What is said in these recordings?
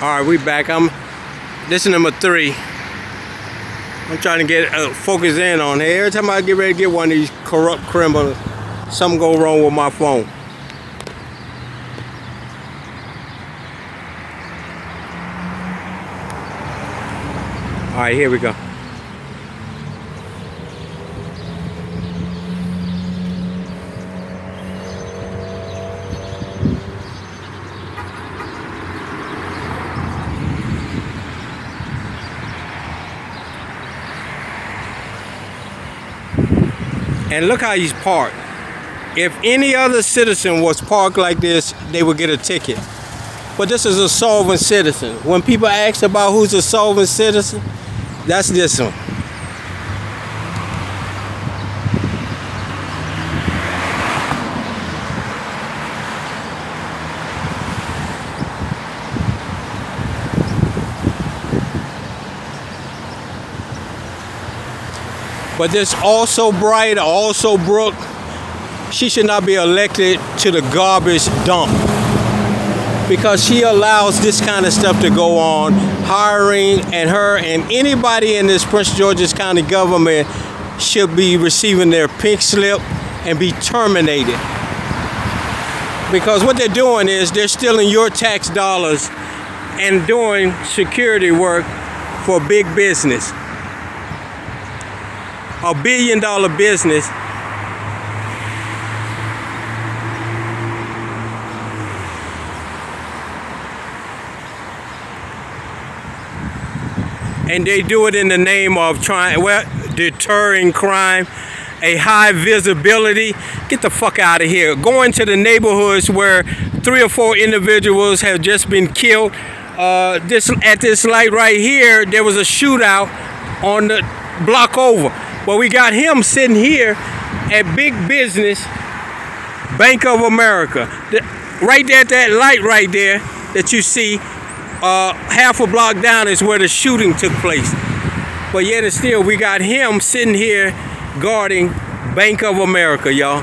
All right, we back. This is number 3. I'm trying to get focus in on here. Every time I get ready to get one of these corrupt criminals, something go wrong with my phone. All right, here we go. And look how he's parked. If any other citizen was parked like this, they would get a ticket. But this is a solvent citizen. When people ask about who's a solvent citizen, that's this one. But this also Bright, also Brooke, she should not be elected to the garbage dump because she allows this kind of stuff to go on, hiring, and her and anybody in this Prince George's County government should be receiving their pink slip and be terminated. Because what they're doing is they're stealing your tax dollars and doing security work for big business. A $1 billion business. And they do it in the name of deterring crime, a high visibility. Get the fuck out of here. Going to the neighborhoods where 3 or 4 individuals have just been killed. At this light right here, there was a shootout on the block over. Well, we got him sitting here at Big Business, Bank of America. Right there at that light right there that you see, half a block down is where the shooting took place. But yet and still, we got him sitting here guarding Bank of America, y'all.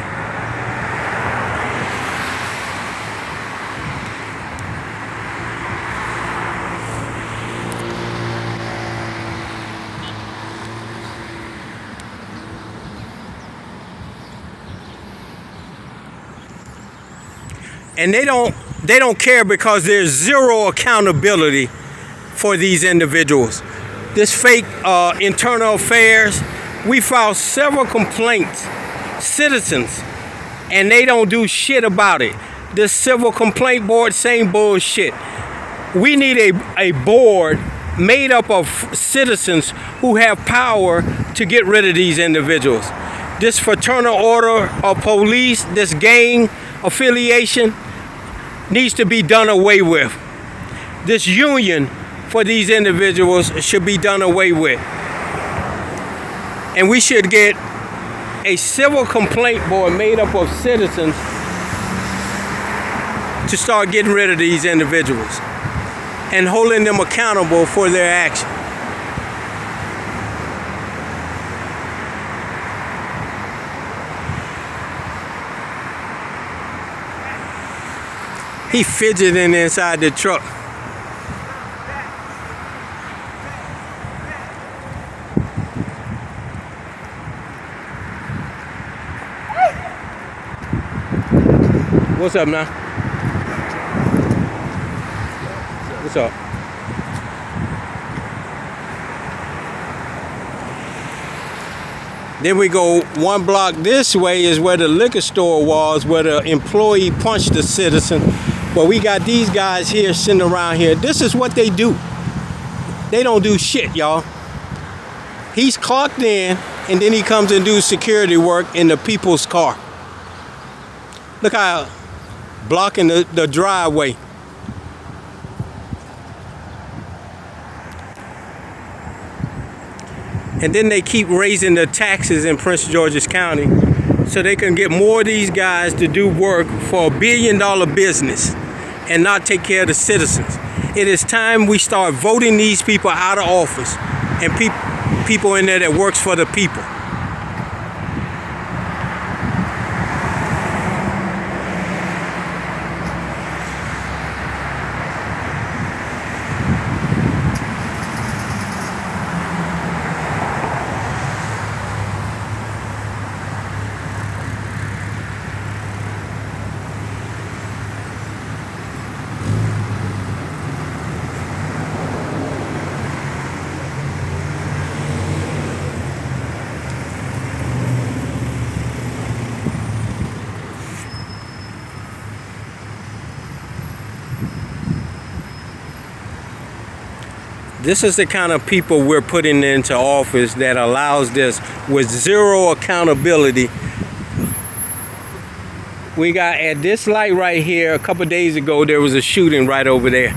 And they don't care because there's zero accountability for these individuals. This fake internal affairs, we filed several complaints, citizens, and they don't do shit about it. This civil complaint board, same bullshit. We need a board made up of citizens who have power to get rid of these individuals. This fraternal order of police, this gang affiliation needs to be done away with. This union for these individuals should be done away with. And we should get a civil complaint board made up of citizens to start getting rid of these individuals and holding them accountable for their action. He fidgeting inside the truck. What's up now? What's up? Then we go 1 block this way is where the liquor store was, where the employee punched the citizen. But we got these guys here sitting around here. This is what they do. They don't do shit, y'all. He's clocked in, and then he comes and do security work in the people's car. Look how blocking the driveway. And then they keep raising the taxes in Prince George's County so they can get more of these guys to do work for $1 billion business and not take care of the citizens. It is time we start voting these people out of office and people in there that works for the people. This is the kind of people we're putting into office that allows this with zero accountability. We got at this light right here, a couple days ago, there was a shooting right over there.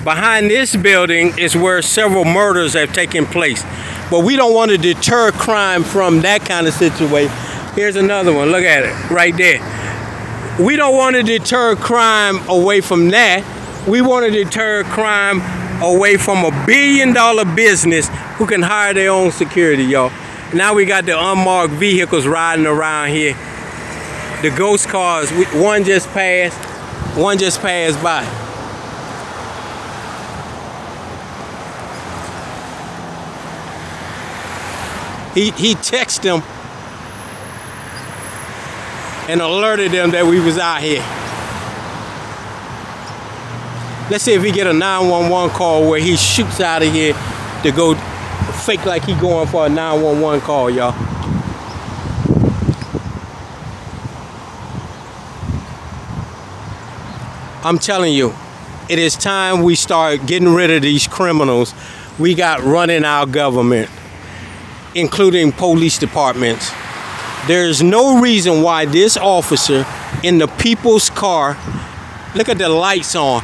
Behind this building is where several murders have taken place. But we don't want to deter crime from that kind of situation. Here's another one. Look at it right there. We don't want to deter crime away from that. We want to deter crime away from a billion-dollar business who can hire their own security, y'all. Now we got the unmarked vehicles riding around here. The ghost cars, one just passed by. He texted them and alerted them that we was out here. Let's see if we get a 911 call where he shoots out of here to go fake like he going for a 911 call, y'all. I'm telling you, it is time we start getting rid of these criminals we got running our government, including police departments. There's no reason why this officer in the people's car, look at the lights on.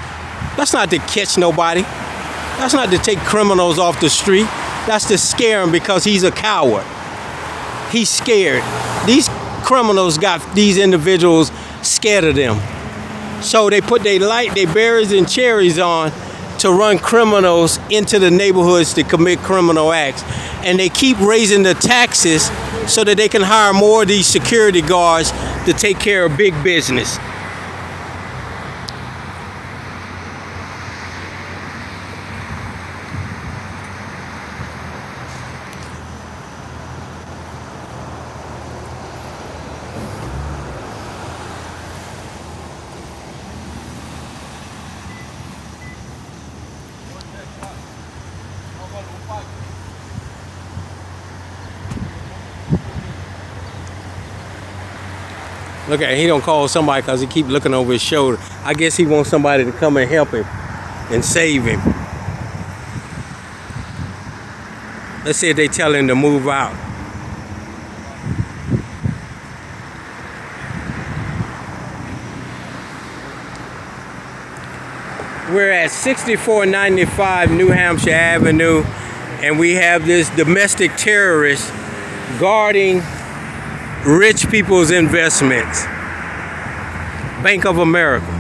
That's not to catch nobody. That's not to take criminals off the street. That's to scare him because he's a coward. He's scared. These criminals got these individuals scared of them. So they put their berries and cherries on to run criminals into the neighborhoods to commit criminal acts. And they keep raising the taxes so that they can hire more of these security guards to take care of big business. Look at him. He don't call somebody because he keep looking over his shoulder. I guess he wants somebody to come and help him and save him. Let's see if they tell him to move out. We're at 6495 New Hampshire Avenue, and we have this domestic terrorist guarding rich people's investments. Bank of America.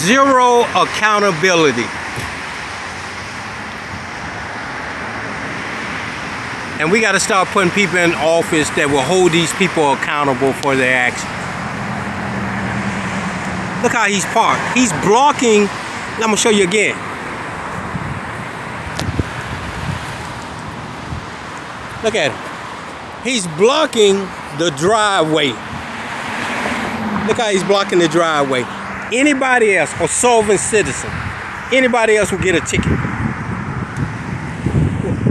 Zero accountability. And we got to start putting people in office that will hold these people accountable for their actions. Look how he's parked. He's blocking. I'm going to show you again. Look at him. He's blocking the driveway. Look how he's blocking the driveway. Anybody else, a solvent citizen, anybody else will get a ticket.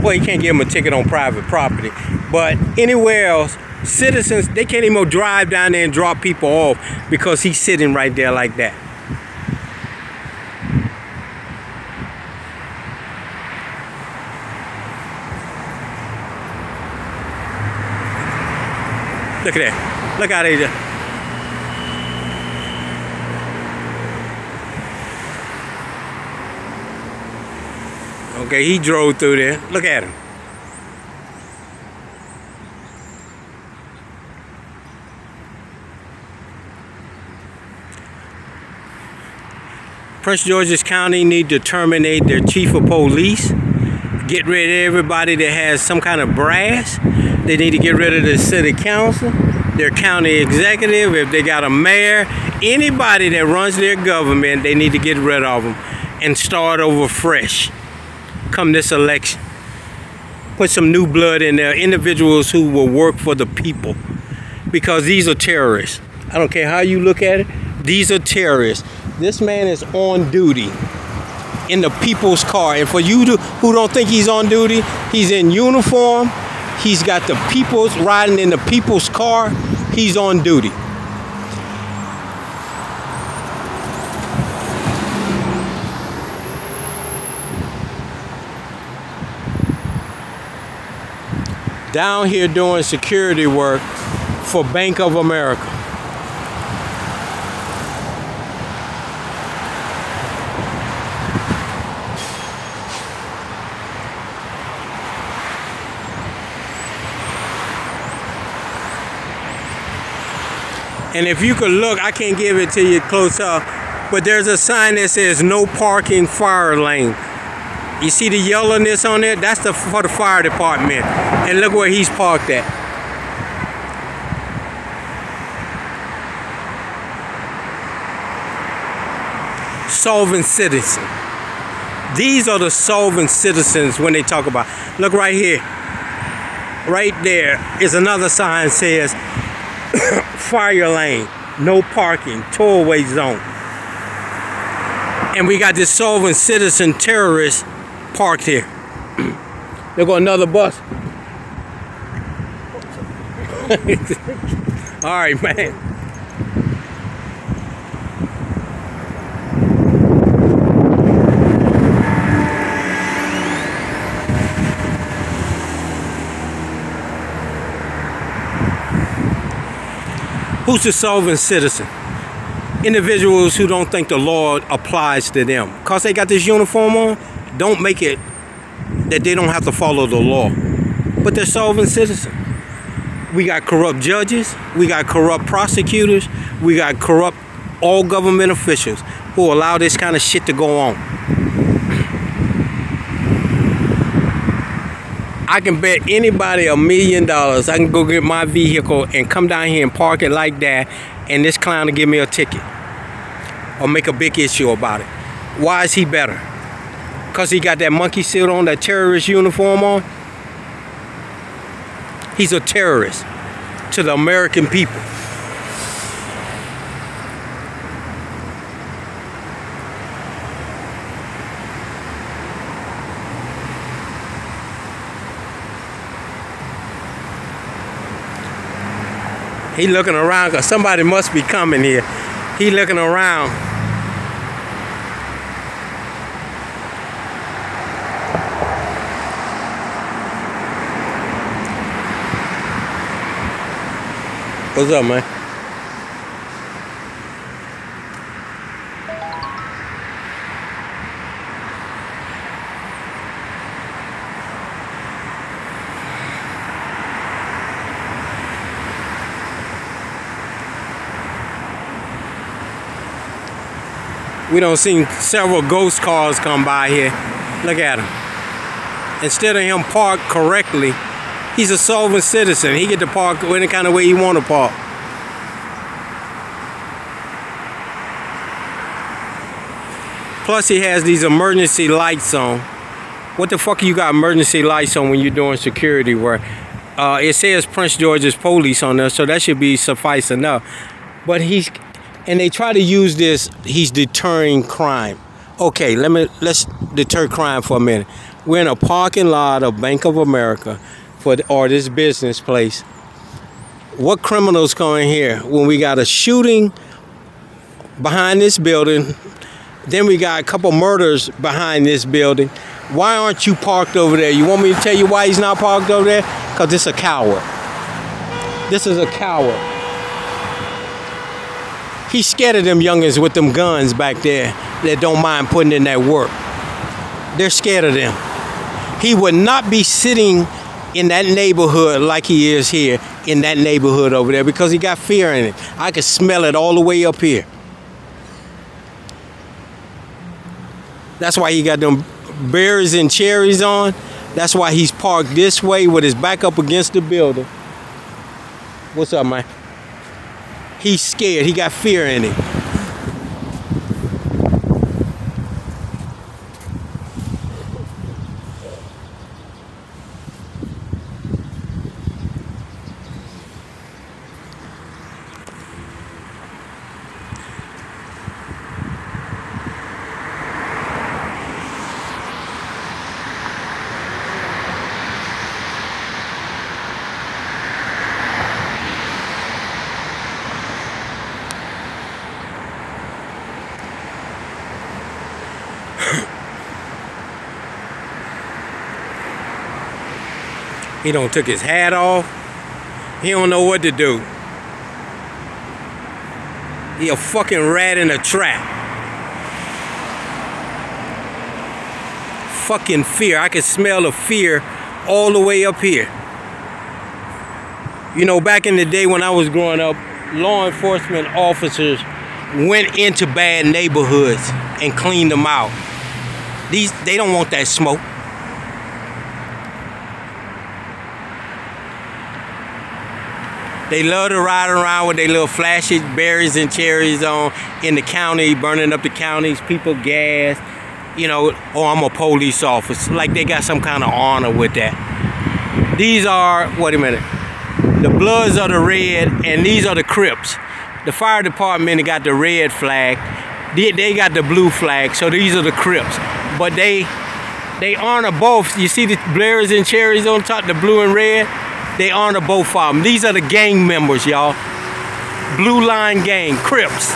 Well, you can't give them a ticket on private property, but anywhere else, citizens, they can't even drive down there and drop people off because he's sitting right there like that. Look at that. Look how they do. Okay, he drove through there. Look at him. Prince George's County need to terminate their chief of police. Get rid of everybody that has some kind of brass. They need to get rid of the city council. their county executive, if they got a mayor, anybody that runs their government, they need to get rid of them and start over fresh come this election. Put some new blood in there, individuals who will work for the people, because these are terrorists. I don't care how you look at it, these are terrorists. This man is on duty in the people's car, and for you who don't think he's on duty, he's in uniform, he's got the people's riding in the people's car, he's on duty. Down here doing security work for Bank of America. And if you could look, I can't give it to you close up, but there's a sign that says no parking fire lane. You see the yellowness on it? That's for the fire department. And look where he's parked at. Solvent citizen. These are the solvent citizens when they talk about. Look right here. Right there is another sign that says fire lane, no parking, tollway zone. And we got this solvent citizen terrorist parked here. There go another bus. All right, man. Who's the solvent citizen? Individuals who don't think the law applies to them. Because they got this uniform on, don't make it that they don't have to follow the law. But they're solvent citizens. We got corrupt judges, we got corrupt prosecutors, we got corrupt all government officials who allow this kind of shit to go on. I can bet anybody $1 million I can go get my vehicle and come down here and park it like that, and this clown will give me a ticket or make a big issue about it. Why is he better? Because he got that monkey suit on, that terrorist uniform on? He's a terrorist to the American people. He looking around because somebody must be coming here. He looking around. What's up, man? We done seen several ghost cars come by here. Look at him. Instead of him parked correctly, he's a solvent citizen. He get to park any kind of way he want to park. Plus he has these emergency lights on. What the fuck you got emergency lights on when you're doing security work? It says Prince George's Police on there, so that should be suffice enough. But and they try to use this, he's deterring crime. Okay, let's deter crime for a minute. We're in a parking lot of Bank of America or this business place. What criminals come in here when we got a shooting behind this building, then we got a couple murders behind this building? Why aren't you parked over there? You want me to tell you why he's not parked over there? Because this is a coward. This is a coward. He's scared of them youngins with them guns back there that don't mind putting in that work. They're scared of them. He would not be sitting in that neighborhood like he is here in that neighborhood over there because he got fear in it. I can smell it all the way up here. That's why he got them berries and cherries on. That's why he's parked this way with his back up against the building. What's up, man? He's scared. He got fear in him. He done took his hat off. He don't know what to do. He a fucking rat in a trap. Fucking fear. I can smell the fear all the way up here. You know, back in the day when I was growing up, law enforcement officers went into bad neighborhoods and cleaned them out. They don't want that smoke. They love to ride around with their little flashy berries and cherries on in the county, burning up the counties, people gas, you know, oh, I'm a police officer. Like they got some kind of honor with that. These are, wait a minute, the Bloods are the red and these are the Crips. The fire department got the red flag. They got the blue flag, so these are the Crips. But they honor both. You see the berries and cherries on top, the blue and red? They honor both of them. These are the gang members, y'all. Blue Line Gang, Crips.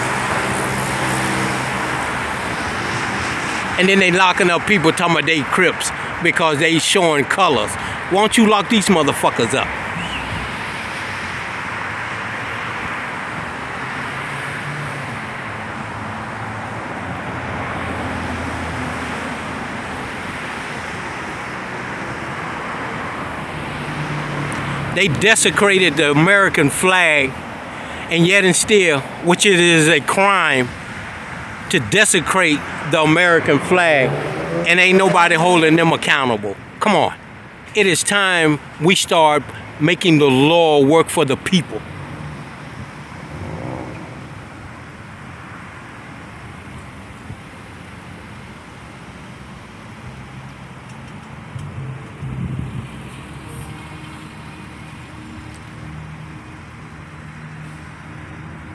And then they locking up people talking about they Crips because they showing colors. Why don't you lock these motherfuckers up? They desecrated the American flag, and yet and still, which it is a crime to desecrate the American flag, and ain't nobody holding them accountable. Come on. It is time we start making the law work for the people.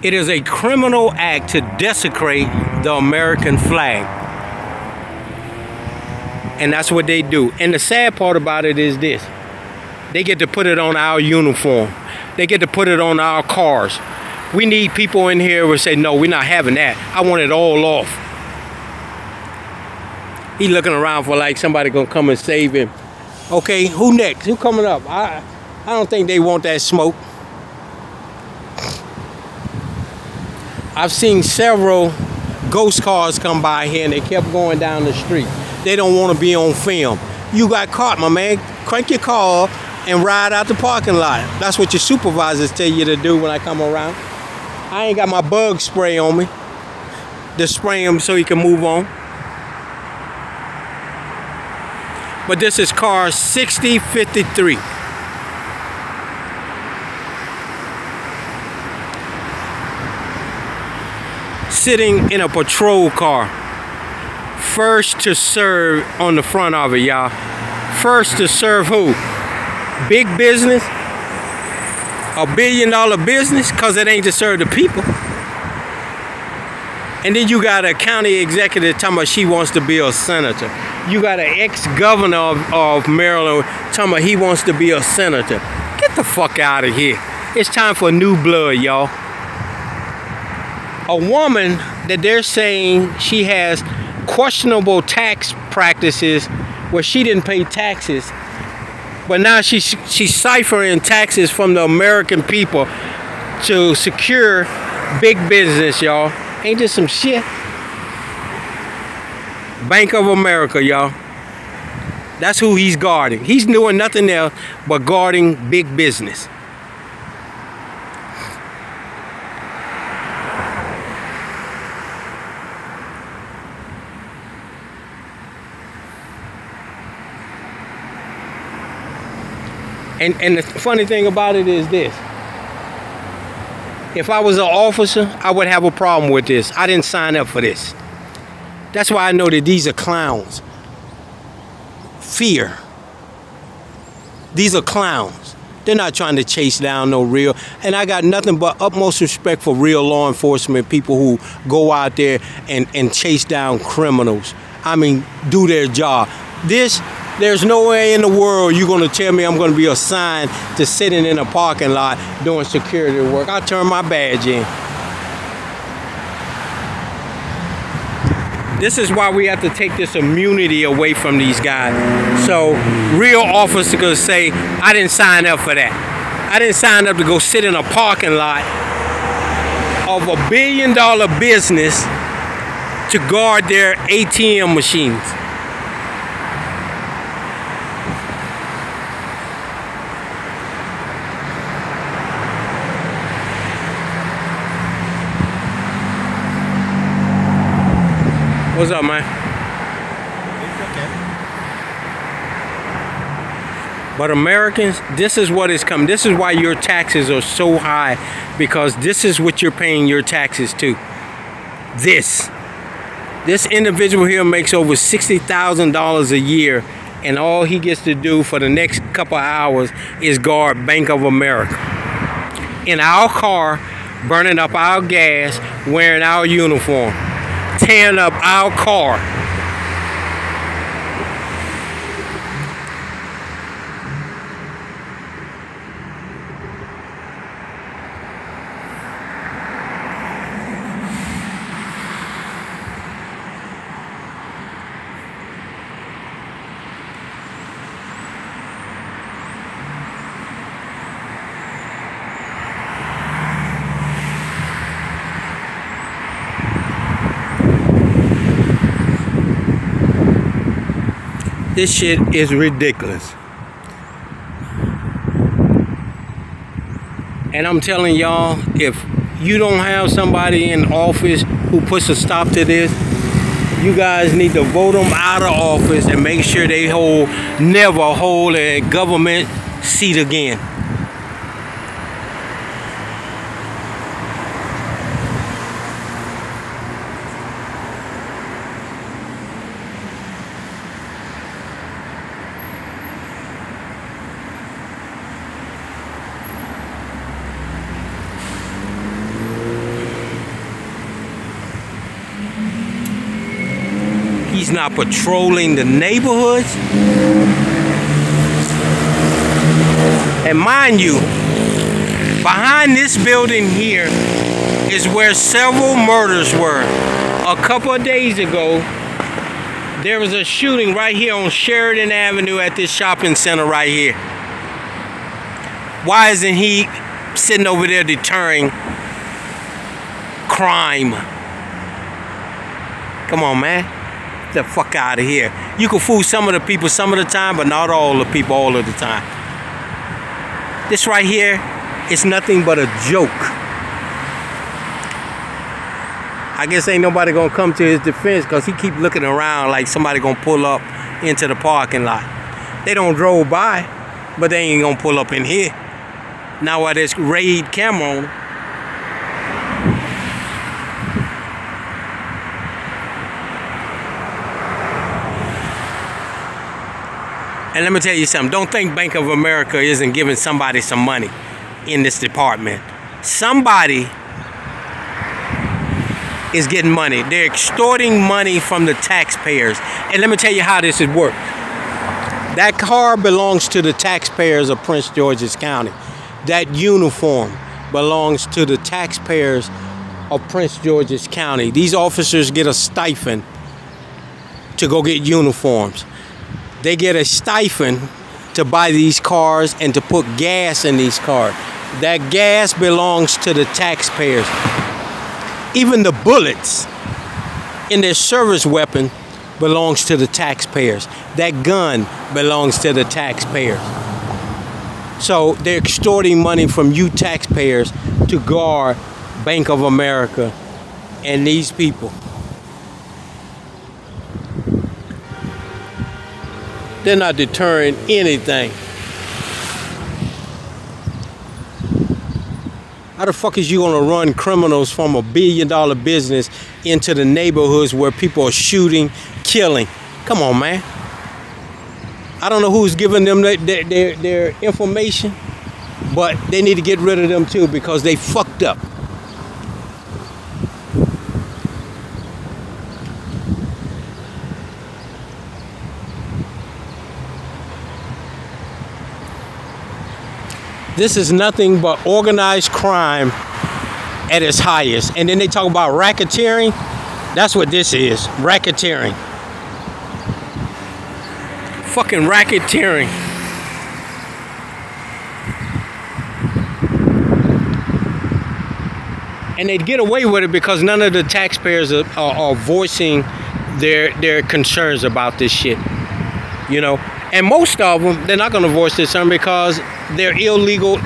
It is a criminal act to desecrate the American flag. And that's what they do. And the sad part about it is this. They get to put it on our uniform. They get to put it on our cars. We need people in here who say, no, we're not having that. I want it all off. He looking around for like somebody gonna come and save him. Okay, who next? Who coming up? I don't think they want that smoke. I've seen several ghost cars come by here and they kept going down the street. They don't want to be on film. You got caught, my man. Crank your car up and ride out the parking lot. That's what your supervisors tell you to do when I come around. I ain't got my bug spray on me to spray him so he can move on. But this is car 6053. Sitting in a patrol car. First to serve on the front of it, y'all. First to serve who? Big business? $1 billion business? Because it ain't to serve the people. And then you got a county executive talking about she wants to be a senator. You got an ex-governor of Maryland talking about he wants to be a senator. Get the fuck out of here. It's time for new blood, y'all. A woman that they're saying she has questionable tax practices where she didn't pay taxes, but now she's ciphering taxes from the American people to secure big business, y'all. Ain't this some shit? Bank of America, y'all. That's who he's guarding. He's doing nothing else but guarding big business. And the funny thing about it is this. If I was an officer, I would have a problem with this. I didn't sign up for this. That's why I know that these are clowns. Fear. These are clowns. They're not trying to chase down no real. And I got nothing but utmost respect for real law enforcement, people who go out there and chase down criminals. I mean, do their job. There's no way in the world you're going to tell me I'm going to be assigned to sitting in a parking lot doing security work. I turn my badge in. This is why we have to take this immunity away from these guys. So real officers can say, I didn't sign up for that. I didn't sign up to go sit in a parking lot of a $1 billion business to guard their ATM machines. What's up, man? It's okay. But Americans, this is what is coming. This is why your taxes are so high, because this is what you're paying your taxes to. This individual here makes over $60,000 a year, and all he gets to do for the next couple of hours is guard Bank of America. In our car, burning up our gas, wearing our uniform, tearing up our car. This shit is ridiculous. And I'm telling y'all, if you don't have somebody in office who puts a stop to this, you guys need to vote them out of office and make sure they never hold a government seat again. He's not patrolling the neighborhoods. And mind you, behind this building here is where several murders were. A couple of days ago, there was a shooting right here on Sheridan Avenue at this shopping center right here. Why isn't he sitting over there deterring crime? Come on, man. Get the fuck out of here. You can fool some of the people some of the time, but not all the people all of the time. This right here is nothing but a joke. I guess ain't nobody gonna come to his defense because he keep looking around like somebody gonna pull up into the parking lot. They don't drove by, but they ain't gonna pull up in here. Now while there's raid camera on them. And let me tell you something, don't think Bank of America isn't giving somebody some money in this department. Somebody is getting money. They're extorting money from the taxpayers. And let me tell you how this has worked. That car belongs to the taxpayers of Prince George's County. That uniform belongs to the taxpayers of Prince George's County. These officers get a stipend to go get uniforms. They get a stipend to buy these cars and to put gas in these cars. That gas belongs to the taxpayers. Even the bullets in their service weapon belongs to the taxpayers. That gun belongs to the taxpayers. So they're extorting money from you taxpayers to guard Bank of America and these people. They're not deterring anything. How the fuck is you gonna run criminals from $1 billion business into the neighborhoods where people are shooting, killing? Come on, man. I don't know who's giving them their information, but they need to get rid of them too because they fucked up. This is nothing but organized crime at its highest. And then they talk about racketeering. That's what this is, racketeering. Fucking racketeering. And they'd get away with it because none of the taxpayers are voicing their concerns about this shit, you know. And most of them, they're not going to voice their concern because they're illegal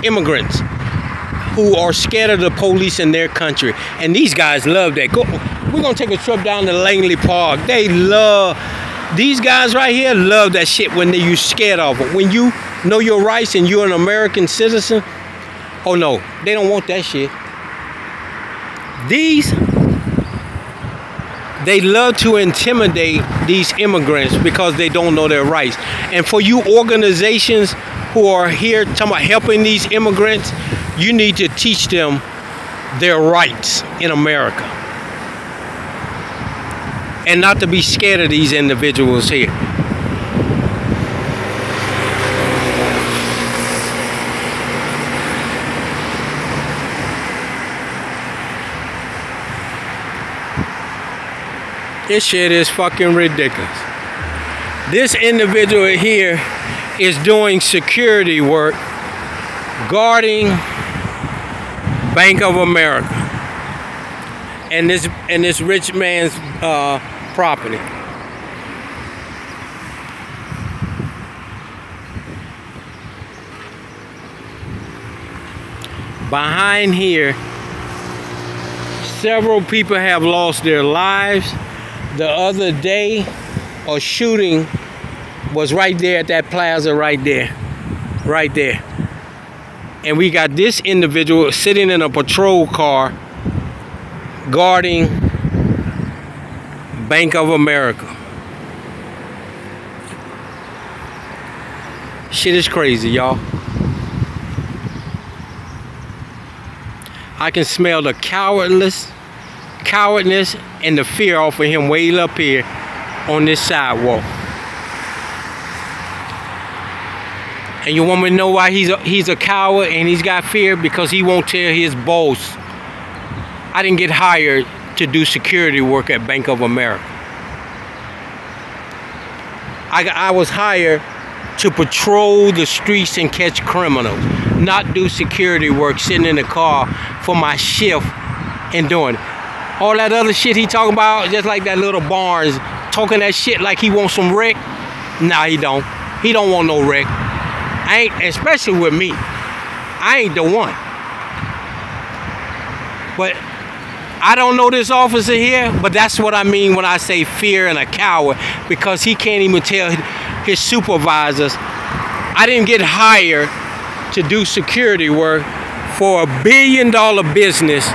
immigrants who are scared of the police in their country. And these guys love that. We're going to take a trip down to Langley Park. They love, these guys right here love that shit when you're scared of them. When you know your rights and you're an American citizen, oh no, they don't want that shit. They love to intimidate these immigrants because they don't know their rights. And for you organizations who are here talking about helping these immigrants, you need to teach them their rights in America. And not to be scared of these individuals here. This shit is fucking ridiculous. This individual here is doing security work guarding Bank of America and this rich man's property. Behind here, several people have lost their lives. The other day, a shooting was right there at that plaza right there. Right there. And we got this individual sitting in a patrol car guarding Bank of America. Shit is crazy, y'all. I can smell the cowardness and the fear off of him way up here on this sidewalk. And you want me to know why he's a coward and he's got fear? Because he won't tell his boss, I didn't get hired to do security work at Bank of America. I was hired to patrol the streets and catch criminals, not do security work sitting in the car for my shift and doing it. All that other shit he talking about, just like that little Barnes talking that shit like he wants some wreck. Nah, he don't. He don't want no wreck. I ain't, especially with me. I ain't the one. But I don't know this officer here, but that's what I mean when I say fear and a coward, because he can't even tell his supervisors, I didn't get hired to do security work for $1 billion business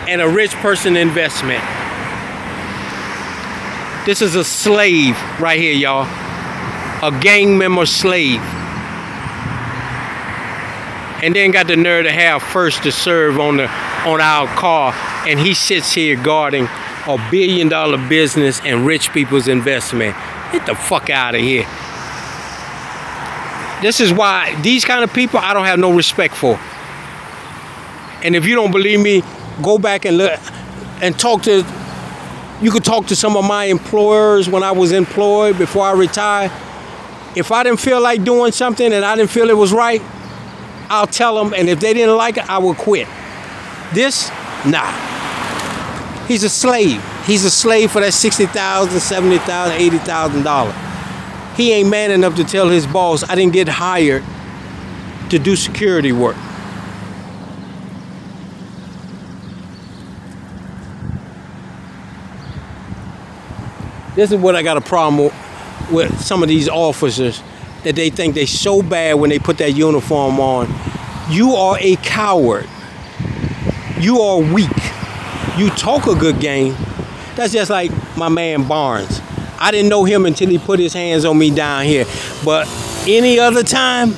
and a rich person investment. This is a slave right here, y'all. A gang member slave. And then got the nerve to have first to serve on our car, and he sits here guarding $1 billion business and rich people's investment. Get the fuck out of here. This is why these kind of people I don't have no respect for. And if you don't believe me, go back and look and talk to, you could talk to some of my employers when I was employed before I retired. If I didn't feel like doing something and I didn't feel it was right, I'll tell them, and if they didn't like it, I will quit. This, nah. He's a slave. He's a slave for that $60,000, $70,000, $80,000. He ain't man enough to tell his boss, I didn't get hired to do security work. This is what I got a problem with some of these officers, that they think they so bad when they put that uniform on You are a coward. You are weak. You talk a good game. That's just like my man Barnes. I didn't know him until he put his hands on me down here. But any other time,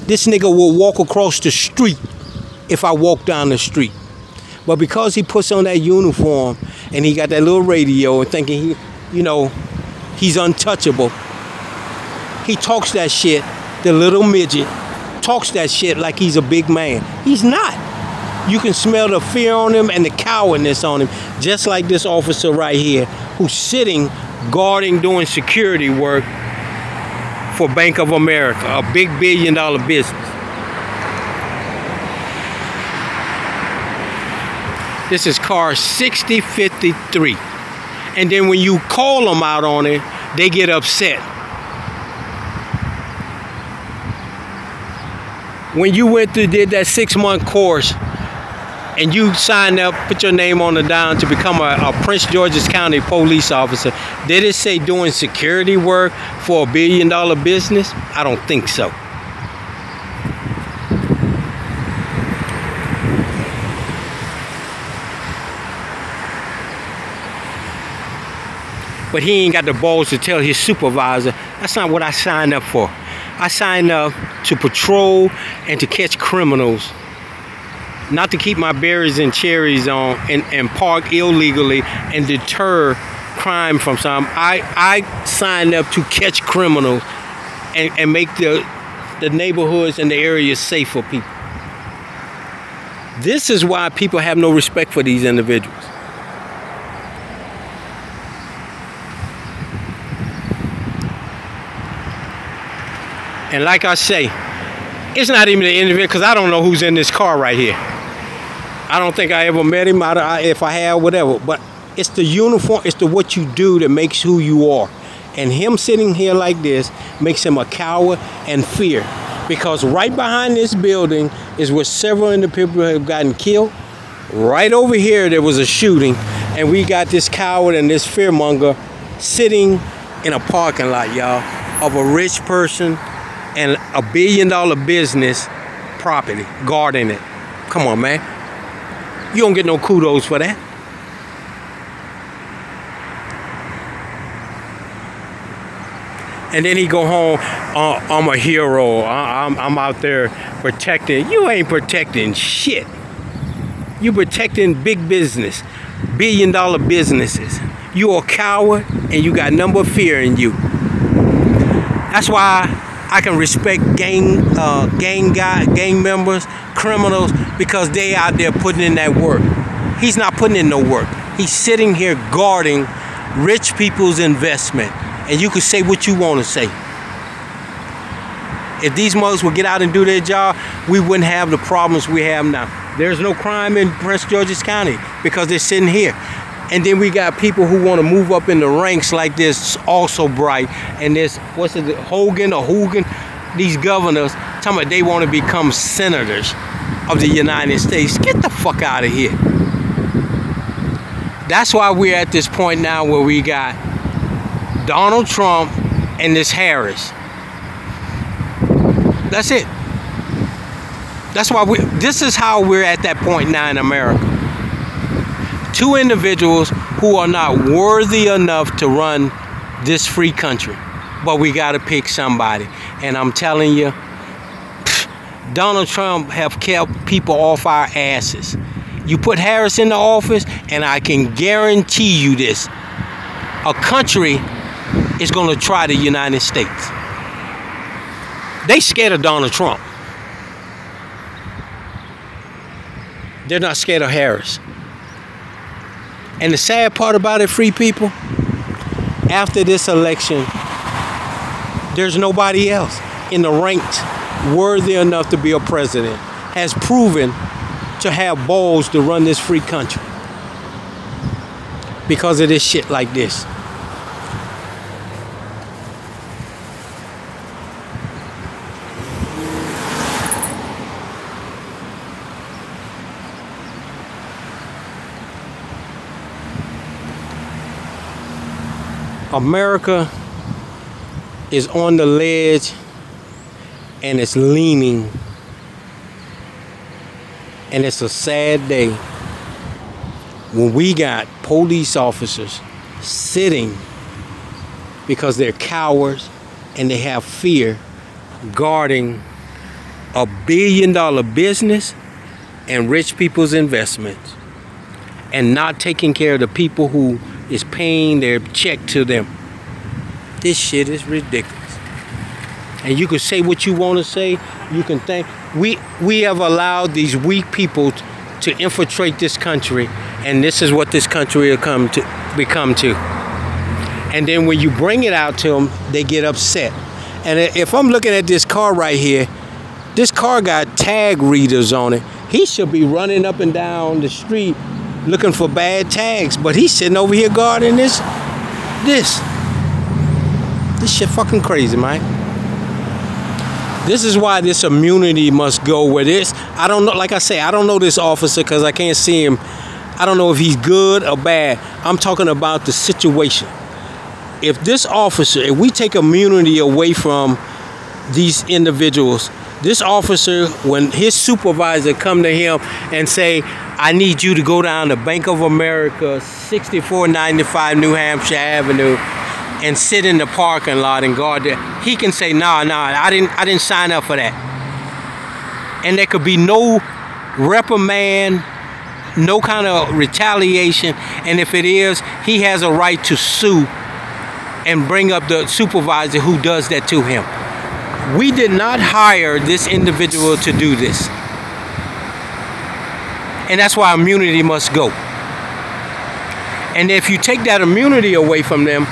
this nigga will walk across the street if I walk down the street. But because he puts on that uniform and he got that little radio and thinking he, you know, he's untouchable, he talks that shit, the little midget, talks that shit like he's a big man. He's not. You can smell the fear on him and the cowardness on him, just like this officer right here who's sitting guarding, doing security work for Bank of America, a big billion-dollar business. This is car 6053. And then when you call them out on it, they get upset. When you did that 6-month course and you signed up, put your name on the down to become a Prince George's County police officer, did it say doing security work for a billion-dollar business? I don't think so. But he ain't got the balls to tell his supervisor, that's not what I signed up for. I signed up to patrol and to catch criminals, not to keep my berries and cherries on and park illegally and deter crime from some. I signed up to catch criminals and make the neighborhoods and the areas safe for people. This is why people have no respect for these individuals. And like I say, it's not even the individual, because I don't know who's in this car right here. I don't think I ever met him, if I have, whatever. But it's the uniform, it's the what you do that makes who you are. And him sitting here like this makes him a coward and fear. Because right behind this building is where several of the people have gotten killed. Right over here, there was a shooting. And we got this coward and this fearmonger sitting in a parking lot, y'all, of a rich person and a billion-dollar business property, guarding it. Come on, man. You don't get no kudos for that. And then he go home, I'm a hero, I'm out there protecting. You ain't protecting shit. You protecting big business, billion-dollar businesses. You a coward and you got number of fear in you. That's why I can respect gang members, criminals, because they out there putting in that work. He's not putting in no work. He's sitting here guarding rich people's investment. And you can say what you want to say. If these mugs would get out and do their job, we wouldn't have the problems we have now. There's no crime in Prince George's County because they're sitting here. And then we got people who want to move up in the ranks like this, also bright. And this, what's it, Hogan, these governors, talking about they want to become senators of the United States. Get the fuck out of here. That's why we're at this point now where we got Donald Trump and this Harris. That's it. That's why this is how we're at that point now in America. Two individuals who are not worthy enough to run this free country. But we got to pick somebody. And I'm telling you, Donald Trump have kept people off our asses. You put Harris in the office, and I can guarantee you this. A country is going to try the United States. They scared of Donald Trump. They're not scared of Harris. And the sad part about it, free people, after this election, there's nobody else in the ranks worthy enough to be a president, has proven to have balls to run this free country because of this shit like this. America is on the ledge and it's leaning And it's a sad day when we got police officers sitting because they're cowards and they have fear, guarding $1 billion business and rich people's investments, and not taking care of the people who is paying their check to them. This shit is ridiculous. And you can say what you want to say. You can think we have allowed these weak people to infiltrate this country, and this is what this country will become to. And then when you bring it out to them, they get upset. And if I'm looking at this car right here, this car got tag readers on it. He should be running up and down the street looking for bad tags, but he's sitting over here guarding this shit fucking crazy, man. This is why this immunity must go where this. I don't know, like I say, I don't know this officer because I can't see him. I don't know if he's good or bad. I'm talking about the situation. If this officer, if we take immunity away from these individuals, this officer, when his supervisor come to him and say, I need you to go down to Bank of America, 6495 New Hampshire Avenue, and sit in the parking lot and guard there, he can say, nah, I didn't sign up for that. And there could be no reprimand, no kind of retaliation, and if it is, he has a right to sue and bring up the supervisor who does that to him. We did not hire this individual to do this. And that's why immunity must go. And if you take that immunity away from them,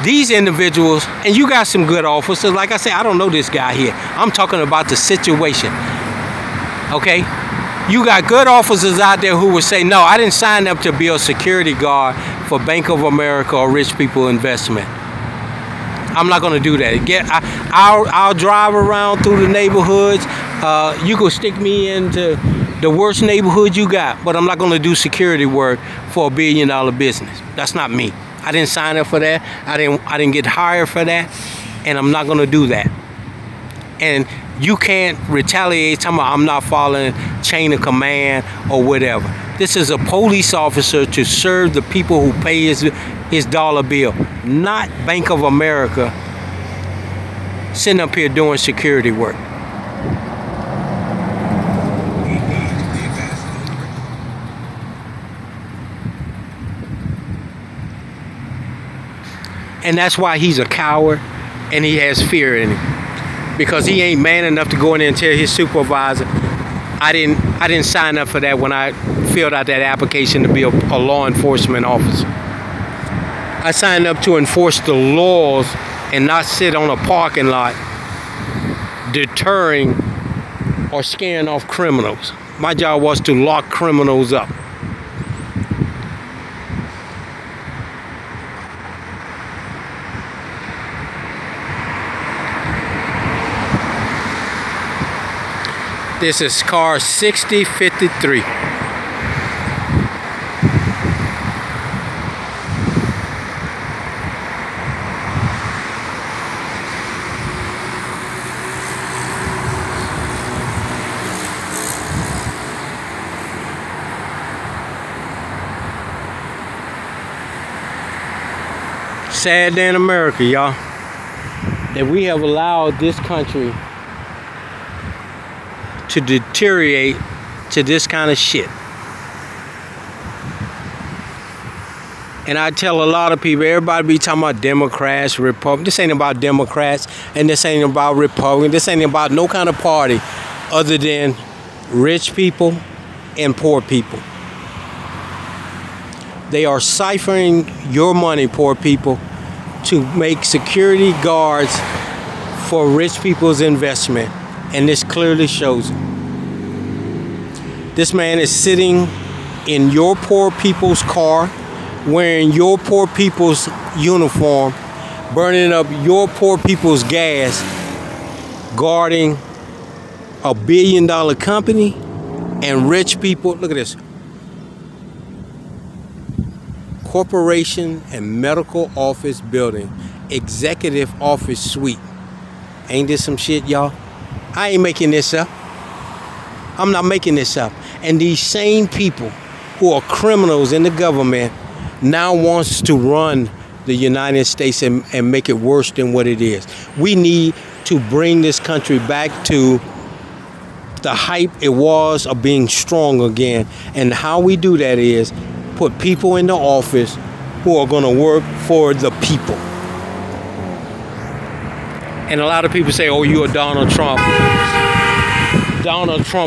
these individuals, and you got some good officers, like I say, I don't know this guy here. I'm talking about the situation. Okay? You got good officers out there who would say, no, I didn't sign up to be a security guard for Bank of America or Rich People Investment. I'm not going to do that. I'll drive around through the neighborhoods. You can stick me into the worst neighborhood you got, but I'm not going to do security work for $1 billion business. That's not me. I didn't sign up for that. I didn't get hired for that, and I'm not going to do that. And you can't retaliate talking about I'm not following chain of command or whatever. This is a police officer to serve the people who pay his dollar bill, not Bank of America sitting up here doing security work. And that's why he's a coward and he has fear in him, because he ain't man enough to go in there and tell his supervisor, I didn't sign up for that when I filled out that application to be a law enforcement officer. I signed up to enforce the laws and not sit on a parking lot deterring or scaring off criminals. My job was to lock criminals up. This is car 6053. Sad day in America, y'all, that we have allowed this country to deteriorate to this kind of shit. And I tell a lot of people, everybody be talking about Democrats, Republicans. This ain't about Democrats, and this ain't about Republicans. This ain't about no kind of party other than rich people and poor people. They are siphoning your money, poor people, to make security guards for rich people's investment. And this clearly shows it. This man is sitting in your poor people's car, wearing your poor people's uniform, burning up your poor people's gas, guarding $1 billion company and rich people. Look at this. Corporation and medical office building, executive office suite. Ain't this some shit, y'all? I ain't making this up. I'm not making this up. And these same people who are criminals in the government now wants to run the United States and make it worse than what it is. We need to bring this country back to the hype it was of being strong again. And how we do that is put people in the office who are going to work for the people. And a lot of people say, oh, you're a Donald Trump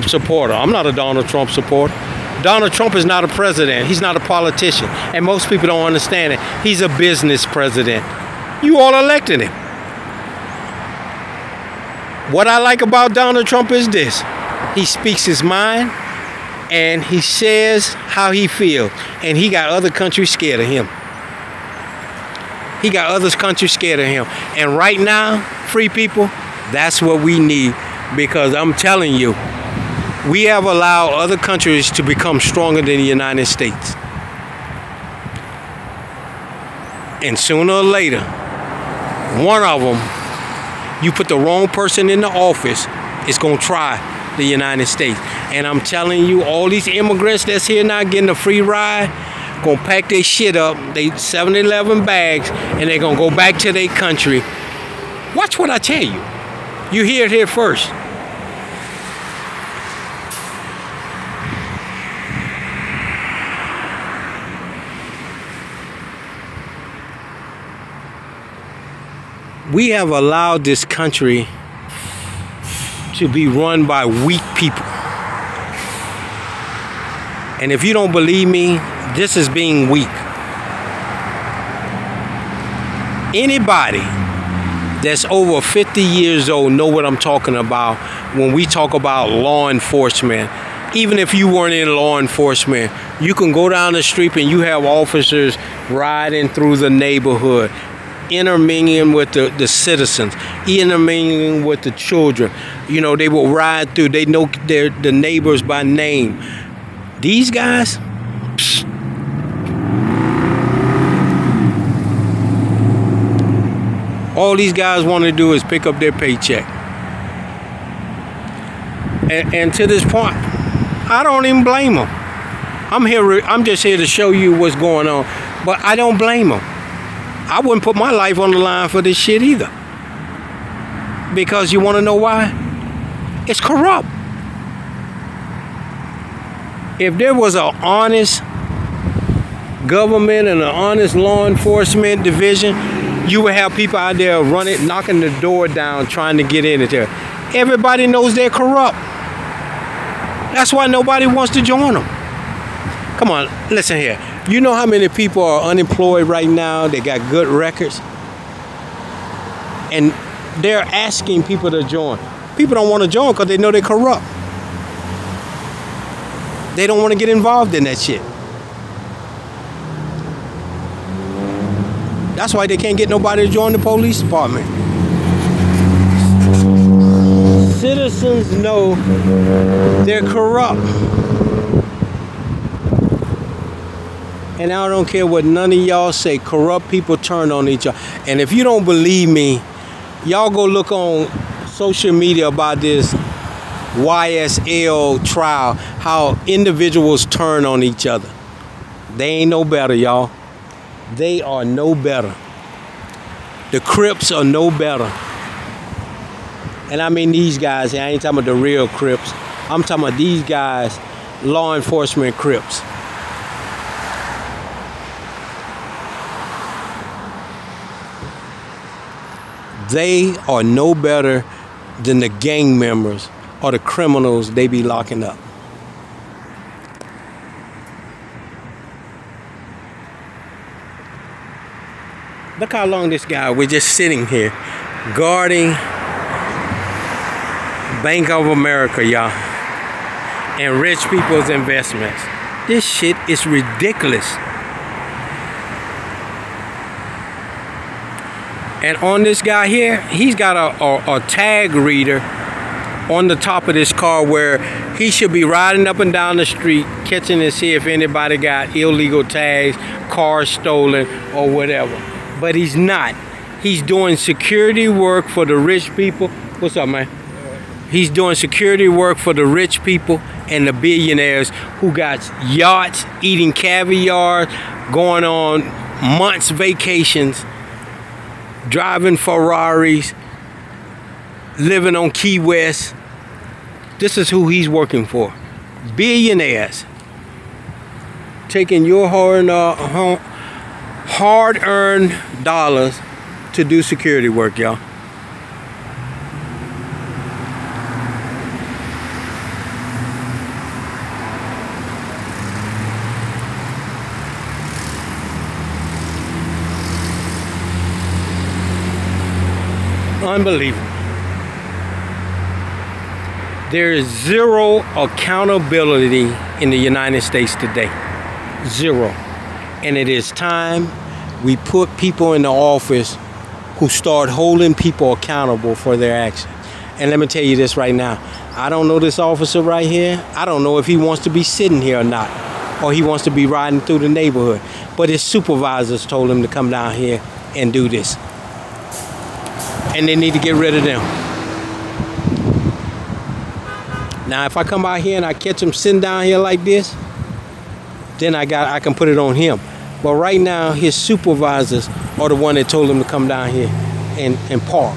supporter. I'm not a Donald Trump supporter. Donald Trump is not a president. He's not a politician. And most people don't understand it. He's a business president. You all elected him. What I like about Donald Trump is this. He speaks his mind and he says how he feels. And he got other countries scared of him. He got other countries scared of him. And right now, free people, that's what we need. Because I'm telling you, we have allowed other countries to become stronger than the United States. And sooner or later, one of them, you put the wrong person in the office, it's going to try the United States. And I'm telling you, all these immigrants that's here now getting a free ride, going to pack their shit up, they 7-Eleven bags, and they're going to go back to their country. Watch what I tell you. You hear it here first. We have allowed this country to be run by weak people. And if you don't believe me, this is being weak. Anybody that's over 50 years old know what I'm talking about when we talk about law enforcement. Even if you weren't in law enforcement, you can go down the street and you have officers riding through the neighborhood, intermingling with the citizens, intermingling with the children. You know, they will ride through. They know the neighbors by name. These guys, psst. All these guys want to do is pick up their paycheck. And to this point, I don't even blame them. I'm just here to show you what's going on, but I don't blame them. I wouldn't put my life on the line for this shit either. Because you want to know why? It's corrupt. If there was an honest government and an honest law enforcement division, you would have people out there running, knocking the door down, trying to get in there. Everybody knows they're corrupt. That's why nobody wants to join them. Come on, listen here. You know how many people are unemployed right now? They got good records. And they're asking people to join. People don't want to join because they know they're corrupt. They don't want to get involved in that shit. That's why they can't get nobody to join the police department. Citizens know they're corrupt. And I don't care what none of y'all say, corrupt people turn on each other. And if you don't believe me, y'all go look on social media about this YSL trial, how individuals turn on each other. They ain't no better, y'all. They are no better. The Crips are no better. And I mean these guys, I ain't talking about the real Crips. I'm talking about these guys, law enforcement Crips. They are no better than the gang members or the criminals they be locking up. Look how long this guy, we're just sitting here guarding Bank of America, y'all, and rich people's investments. This shit is ridiculous. And on this guy here, he's got a tag reader on the top of this car where he should be riding up and down the street, catching to see if anybody got illegal tags, cars stolen, or whatever. But he's not. He's doing security work for the rich people. What's up, man? He's doing security work for the rich people and the billionaires who got yachts, eating caviar, going on months vacations, driving Ferraris, living on Key West. This is who he's working for. Billionaires taking your hard-earned dollars to do security work, y'all. Unbelievable. There is zero accountability in the United States today. Zero. And it is time we put people in the office who start holding people accountable for their actions. And let me tell you this right now. I don't know this officer right here. I don't know if he wants to be sitting here or not, or he wants to be riding through the neighborhood. But his supervisors told him to come down here and do this. And they need to get rid of them. Now, if I come out here and I catch him sitting down here like this, then I can put it on him. But right now, his supervisors are the one that told him to come down here and park.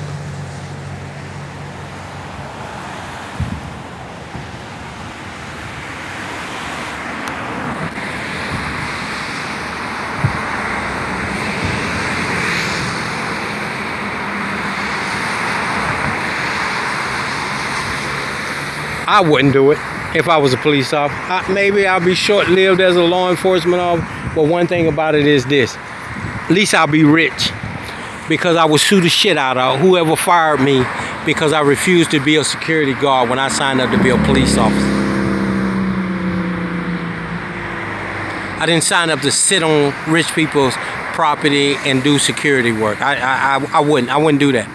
I wouldn't do it if I was a police officer. Maybe I'll be short-lived as a law enforcement officer, but one thing about it is this. At least I'll be rich, because I would sue the shit out of whoever fired me because I refused to be a security guard when I signed up to be a police officer. I didn't sign up to sit on rich people's property and do security work. I wouldn't do that.